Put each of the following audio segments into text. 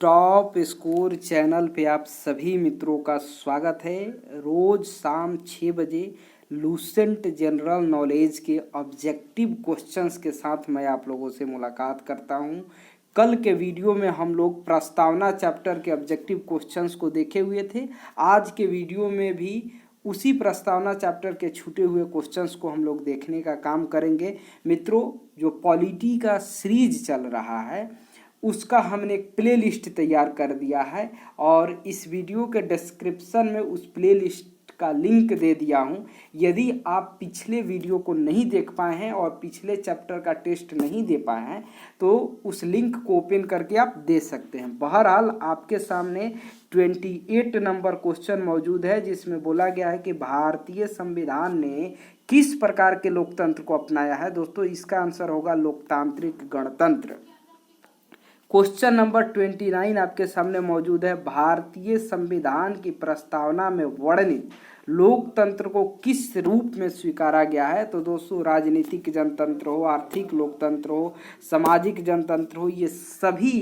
Top score channel पे आप सभी मित्रों का स्वागत है। रोज शाम 6 बजे लूसेंट जनरल नॉलेज के ऑब्जेक्टिव क्वेश्चंस के साथ मैं आप लोगों से मुलाकात करता हूं। कल के वीडियो में हम लोग प्रस्तावना चैप्टर के ऑब्जेक्टिव क्वेश्चंस को देखे हुए थे। आज के वीडियो में भी उसी प्रस्तावना चैप्टर के छूटे हुए क्वेश्चंस को हम लोग देखने का काम करेंगे। मित्रों, जो पॉलिटी का सीरीज चल रहा है उसका हमने एक प्ले लिस्ट तैयार कर दिया है और इस वीडियो के डिस्क्रिप्शन में उस प्ले लिस्ट का लिंक दे दिया हूँ। यदि आप पिछले वीडियो को नहीं देख पाए हैं और पिछले चैप्टर का टेस्ट नहीं दे पाए हैं तो उस लिंक को ओपन करके आप दे सकते हैं। बहरहाल आपके सामने 28 नंबर क्वेश्चन मौजूद है जिसमें बोला गया है कि भारतीय संविधान ने किस प्रकार के लोकतंत्र को अपनाया है। दोस्तों, इसका आंसर होगा लोकतांत्रिक गणतंत्र। क्वेश्चन नंबर 29 आपके सामने मौजूद है। भारतीय संविधान की प्रस्तावना में वर्णित लोकतंत्र को किस रूप में स्वीकारा गया है। तो दोस्तों, राजनीतिक जनतंत्र हो, आर्थिक लोकतंत्र हो, सामाजिक जनतंत्र हो, ये सभी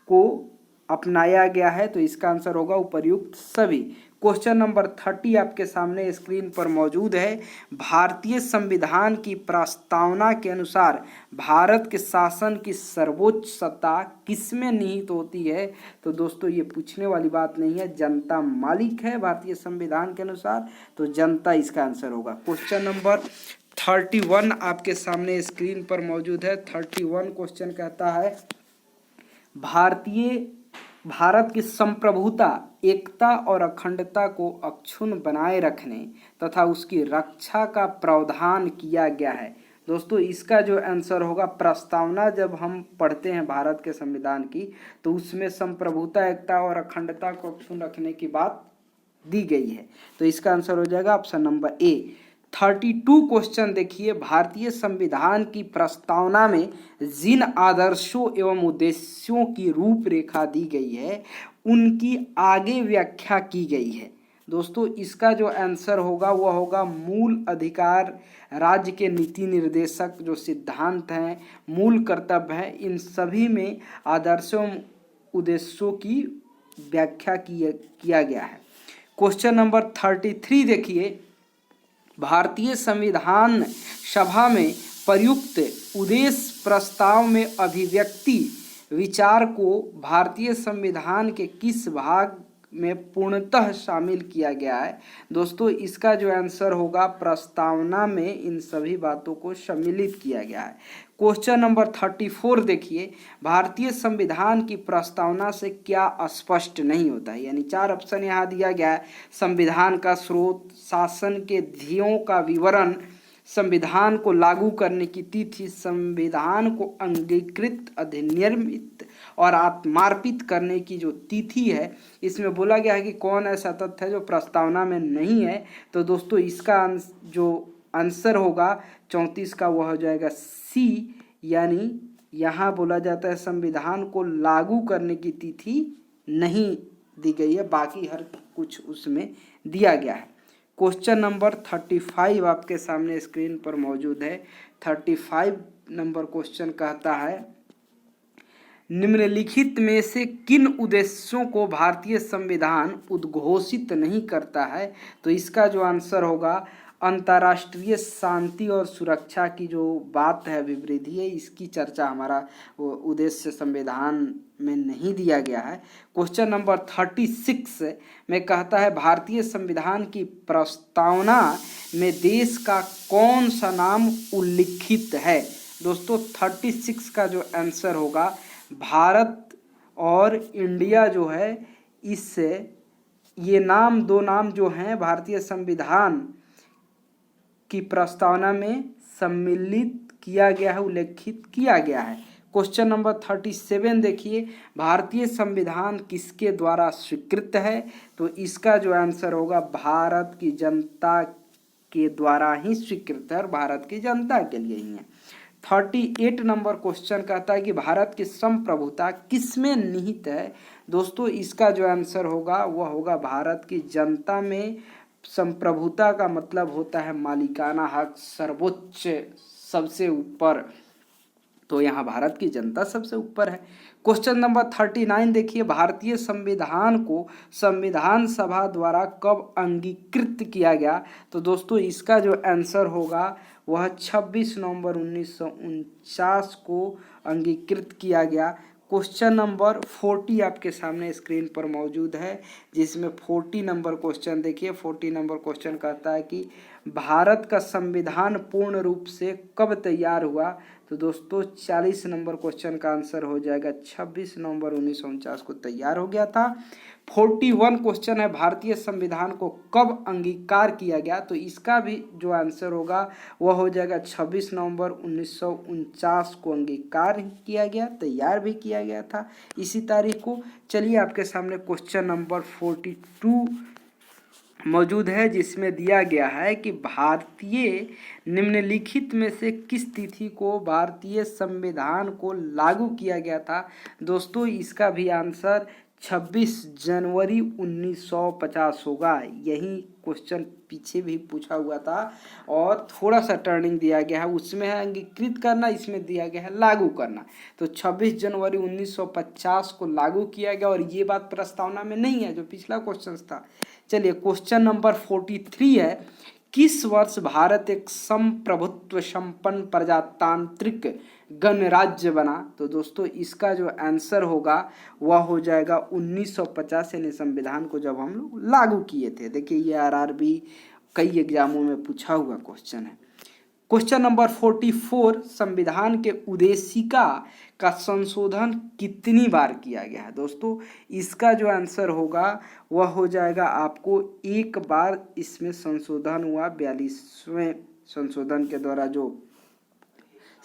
को अपनाया गया है। तो इसका आंसर होगा उपर्युक्त सभी। क्वेश्चन नंबर 30 आपके सामने स्क्रीन पर मौजूद है। भारतीय संविधान की प्रस्तावना के अनुसार भारत के शासन की सर्वोच्च सत्ता किसमें निहित होती है। तो दोस्तों, ये पूछने वाली बात नहीं है। जनता मालिक है भारतीय संविधान के अनुसार, तो जनता इसका आंसर होगा। क्वेश्चन नंबर 31 आपके सामने स्क्रीन पर मौजूद है। 31 क्वेश्चन कहता है भारत की संप्रभुता, एकता और अखंडता को अक्षुण्ण बनाए रखने तथा उसकी रक्षा का प्रावधान किया गया है। दोस्तों, इसका जो आंसर होगा, प्रस्तावना जब हम पढ़ते हैं भारत के संविधान की तो उसमें संप्रभुता, एकता और अखंडता को अक्षुण्ण रखने की बात दी गई है। तो इसका आंसर हो जाएगा ऑप्शन नंबर ए। 32 क्वेश्चन देखिए। भारतीय संविधान की प्रस्तावना में जिन आदर्शों एवं उद्देश्यों की रूपरेखा दी गई है उनकी आगे व्याख्या की गई है। दोस्तों, इसका जो आंसर होगा वह होगा मूल अधिकार, राज्य के नीति निर्देशक जो सिद्धांत हैं, मूल कर्तव्य हैं, इन सभी में आदर्शों उद्देश्यों की व्याख्या किया गया है। क्वेश्चन नंबर 33 देखिए। भारतीय संविधान सभा में प्रयुक्त उद्देश्य प्रस्ताव में अभिव्यक्ति विचार को भारतीय संविधान के किस भाग में पूर्णतः शामिल किया गया है। दोस्तों, इसका जो आंसर होगा, प्रस्तावना में इन सभी बातों को सम्मिलित किया गया है। क्वेश्चन नंबर 34 देखिए। भारतीय संविधान की प्रस्तावना से क्या स्पष्ट नहीं होता है, यानी 4 ऑप्शन यहाँ दिया गया है। संविधान का स्रोत, शासन के ध्येयों का विवरण, संविधान को लागू करने की तिथि, संविधान को अंगीकृत, अधिनियमित और आत्मार्पित करने की जो तिथि है। इसमें बोला गया है कि कौन ऐसा तथ्य है जो प्रस्तावना में नहीं है। तो दोस्तों, इसका जो आंसर होगा 34 का वह हो जाएगा सी, यानी यहाँ बोला जाता है संविधान को लागू करने की तिथि नहीं दी गई है, बाकी हर कुछ उसमें दिया गया है। क्वेश्चन नंबर 35 आपके सामने स्क्रीन पर मौजूद है। 35 नंबर क्वेश्चन कहता है निम्नलिखित में से किन उद्देश्यों को भारतीय संविधान उद्घोषित नहीं करता है। तो इसका जो आंसर होगा, अंतर्राष्ट्रीय शांति और सुरक्षा की जो बात है, अभिवृद्धि है, इसकी चर्चा हमारा उद्देश्य संविधान में नहीं दिया गया है। क्वेश्चन नंबर 36 में कहता है भारतीय संविधान की प्रस्तावना में देश का कौन सा नाम उल्लिखित है। दोस्तों, 36 का जो आंसर होगा, भारत और इंडिया जो है, इससे ये नाम, 2 नाम जो हैं भारतीय संविधान की प्रस्तावना में सम्मिलित किया गया है, उल्लेखित किया गया है। क्वेश्चन नंबर 37 देखिए। भारतीय संविधान किसके द्वारा स्वीकृत है। तो इसका जो आंसर होगा, भारत की जनता के द्वारा ही स्वीकृत है और भारत की जनता के लिए ही है। 38 नंबर क्वेश्चन कहता है कि भारत की संप्रभुता किसमें निहित है। दोस्तों, इसका जो आंसर होगा वह होगा भारत की जनता में। संप्रभुता का मतलब होता है मालिकाना हक, सर्वोच्च, सबसे ऊपर। तो यहाँ भारत की जनता सबसे ऊपर है। क्वेश्चन नंबर 39 देखिए, भारतीय संविधान को संविधान सभा द्वारा कब अंगीकृत किया गया? तो दोस्तों इसका जो आंसर होगा वह 26 नवंबर 1949 को अंगीकृत किया गया। क्वेश्चन नंबर 40 आपके सामने स्क्रीन पर मौजूद है, जिसमें 40 नंबर क्वेश्चन देखिए। 40 नंबर क्वेश्चन कहता है कि भारत का संविधान पूर्ण रूप से कब तैयार हुआ? तो दोस्तों 40 नंबर क्वेश्चन का आंसर हो जाएगा 26 नवंबर 1949 को तैयार हो गया था। 41 क्वेश्चन है, भारतीय संविधान को कब अंगीकार किया गया? तो इसका भी जो आंसर होगा वह हो जाएगा 26 नवंबर 1949 को अंगीकार किया गया, तैयार भी किया गया था इसी तारीख को। चलिए आपके सामने क्वेश्चन नंबर 42 मौजूद है, जिसमें दिया गया है कि भारतीय निम्नलिखित में से किस तिथि को भारतीय संविधान को लागू किया गया था? दोस्तों इसका भी आंसर 26 जनवरी 1950 होगा। यही क्वेश्चन पीछे भी पूछा हुआ था और थोड़ा सा टर्निंग दिया गया है, उसमें है अंगीकृत करना, इसमें दिया गया है लागू करना। तो 26 जनवरी 1950 को लागू किया गया और ये बात प्रस्तावना में नहीं है जो पिछला क्वेश्चन था। चलिए क्वेश्चन नंबर 43 है, किस वर्ष भारत एक संप्रभुत्व संपन्न प्रजातांत्रिक गणराज्य बना? तो दोस्तों इसका जो आंसर होगा वह हो जाएगा 1950, यानी संविधान को जब हम लोग लागू किए थे। देखिए ये आरआरबी कई एग्जामों में पूछा हुआ क्वेश्चन है। क्वेश्चन नंबर 44, संविधान के उद्देशिका का संशोधन कितनी बार किया गया है? दोस्तों इसका जो आंसर होगा वह हो जाएगा आपको एक बार इसमें संशोधन हुआ, 42वें संशोधन के द्वारा जो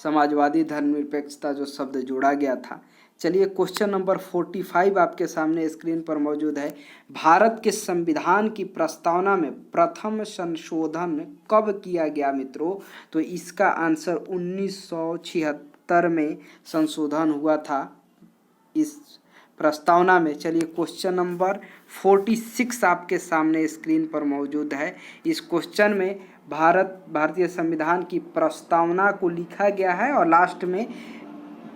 समाजवादी धर्मनिरपेक्षता जो शब्द जोड़ा गया था। चलिए क्वेश्चन नंबर 45 आपके सामने स्क्रीन पर मौजूद है, भारत के संविधान की प्रस्तावना में प्रथम संशोधन कब किया गया मित्रों? तो इसका आंसर 1976 में संशोधन हुआ था इस प्रस्तावना में। चलिए क्वेश्चन नंबर 46 आपके सामने स्क्रीन पर मौजूद है। इस क्वेश्चन में भारतीय संविधान की प्रस्तावना को लिखा गया है और लास्ट में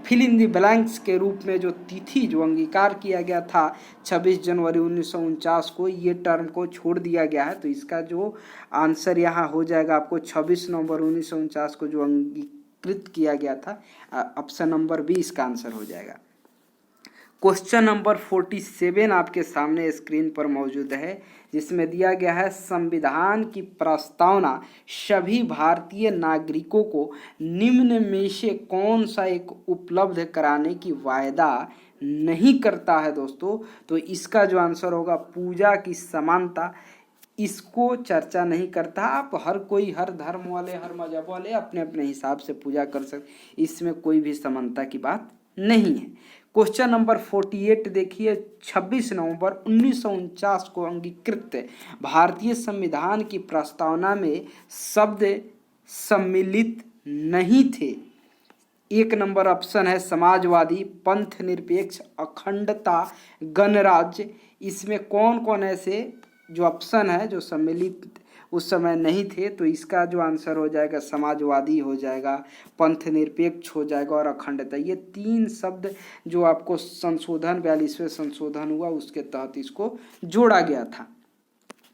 फिल इन द ब्लैंक्स के रूप में जो तिथि जो अंगीकार किया गया था 26 जनवरी 1949 को, ये टर्म को छोड़ दिया गया है। तो इसका जो आंसर यहाँ हो जाएगा आपको 26 नवंबर 1949 को जो अंगीकृत किया गया था, ऑप्शन नंबर बी इसका आंसर हो जाएगा। क्वेश्चन नंबर 47 आपके सामने स्क्रीन पर मौजूद है, जिसमें दिया गया है संविधान की प्रस्तावना सभी भारतीय नागरिकों को निम्न में से कौन सा एक उपलब्ध कराने की वायदा नहीं करता है? दोस्तों तो इसका जो आंसर होगा पूजा की समानता, इसको चर्चा नहीं करता। आप हर कोई, हर धर्म वाले, हर मजहब वाले अपने अपने हिसाब से पूजा कर सकते, इसमें कोई भी समानता की बात नहीं है। क्वेश्चन नंबर 48 देखिए, 26 नवंबर 1949 को अंगीकृत भारतीय संविधान की प्रस्तावना में शब्द सम्मिलित नहीं थे। एक नंबर ऑप्शन है समाजवादी, पंथ निरपेक्ष, अखंडता, गणराज्य। इसमें कौन कौन ऐसे जो ऑप्शन है जो सम्मिलित उस समय नहीं थे? तो इसका जो आंसर हो जाएगा समाजवादी हो जाएगा, पंथ निरपेक्ष हो जाएगा और अखंडता। ये तीन शब्द जो आपको संशोधन 42वें संशोधन हुआ उसके तहत इसको जोड़ा गया था।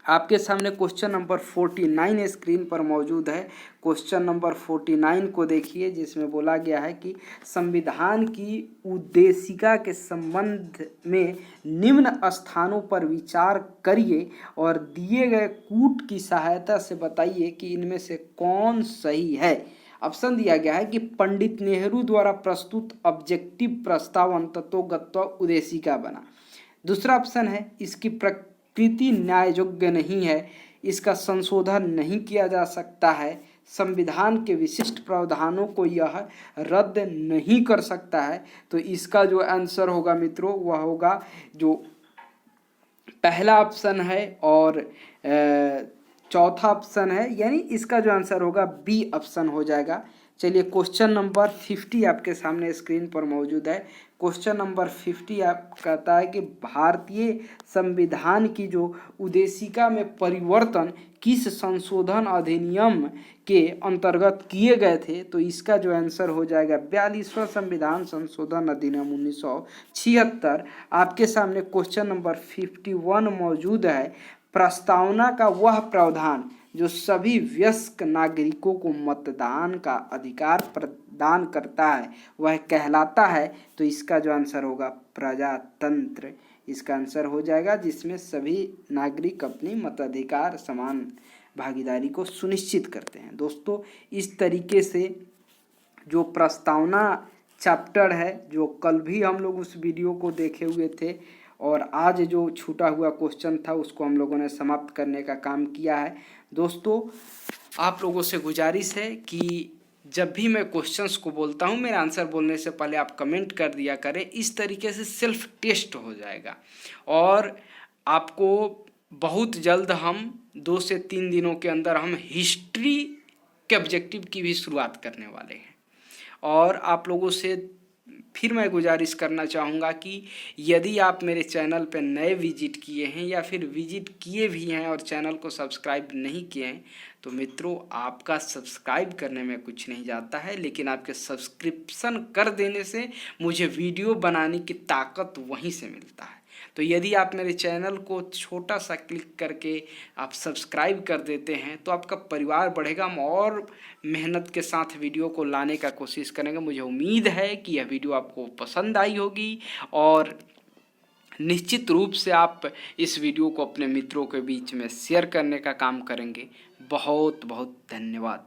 आपके सामने क्वेश्चन नंबर 49 स्क्रीन पर मौजूद है। क्वेश्चन नंबर 49 को देखिए, जिसमें बोला गया है कि संविधान की उद्देशिका के संबंध में निम्न स्थानों पर विचार करिए और दिए गए कूट की सहायता से बताइए कि इनमें से कौन सही है। ऑप्शन दिया गया है कि पंडित नेहरू द्वारा प्रस्तुत ऑब्जेक्टिव प्रस्ताव अंततोगत्वा उद्देशिका बना। दूसरा ऑप्शन है इसकी प्रकृति न्याय योग्य नहीं है, इसका संशोधन नहीं किया जा सकता है, संविधान के विशिष्ट प्रावधानों को यह रद्द नहीं कर सकता है। तो इसका जो आंसर होगा मित्रों वह होगा जो पहला ऑप्शन है और चौथा ऑप्शन है, यानी इसका जो आंसर होगा बी ऑप्शन हो जाएगा। चलिए क्वेश्चन नंबर 50 आपके सामने स्क्रीन पर मौजूद है। क्वेश्चन नंबर 50 आप कहता है कि भारतीय संविधान की जो उद्देशिका में परिवर्तन किस संशोधन अधिनियम के अंतर्गत किए गए थे। तो इसका जो आंसर हो जाएगा 42वां संविधान संशोधन अधिनियम 1976। आपके सामने क्वेश्चन नंबर 51 मौजूद है। प्रस्तावना का वह प्रावधान जो सभी वयस्क नागरिकों को मतदान का अधिकार प्रदान करता है वह कहलाता है। तो इसका जो आंसर होगा प्रजातंत्र, इसका आंसर हो जाएगा, जिसमें सभी नागरिक अपनी मताधिकार समान भागीदारी को सुनिश्चित करते हैं। दोस्तों इस तरीके से जो प्रस्तावना चैप्टर है, जो कल भी हम लोग उस वीडियो को देखे हुए थे और आज जो छूटा हुआ क्वेश्चन था उसको हम लोगों ने समाप्त करने का काम किया है। दोस्तों आप लोगों से गुजारिश है कि जब भी मैं क्वेश्चंस को बोलता हूँ मेरा आंसर बोलने से पहले आप कमेंट कर दिया करें। इस तरीके से सेल्फ टेस्ट हो जाएगा और आपको बहुत जल्द हम 2 से 3 दिनों के अंदर हम हिस्ट्री के ऑब्जेक्टिव की भी शुरुआत करने वाले हैं। और आप लोगों से फिर मैं गुजारिश करना चाहूँगा कि यदि आप मेरे चैनल पर नए विजिट किए हैं या फिर विजिट किए भी हैं और चैनल को सब्सक्राइब नहीं किए हैं तो मित्रों आपका सब्सक्राइब करने में कुछ नहीं जाता है, लेकिन आपके सब्सक्रिप्शन कर देने से मुझे वीडियो बनाने की ताकत वहीं से मिलता है। तो यदि आप मेरे चैनल को छोटा सा क्लिक करके आप सब्सक्राइब कर देते हैं तो आपका परिवार बढ़ेगा। हम और मेहनत के साथ वीडियो को लाने का कोशिश करेंगे। मुझे उम्मीद है कि यह वीडियो आपको पसंद आई होगी और निश्चित रूप से आप इस वीडियो को अपने मित्रों के बीच में शेयर करने का काम करेंगे। बहुत बहुत धन्यवाद।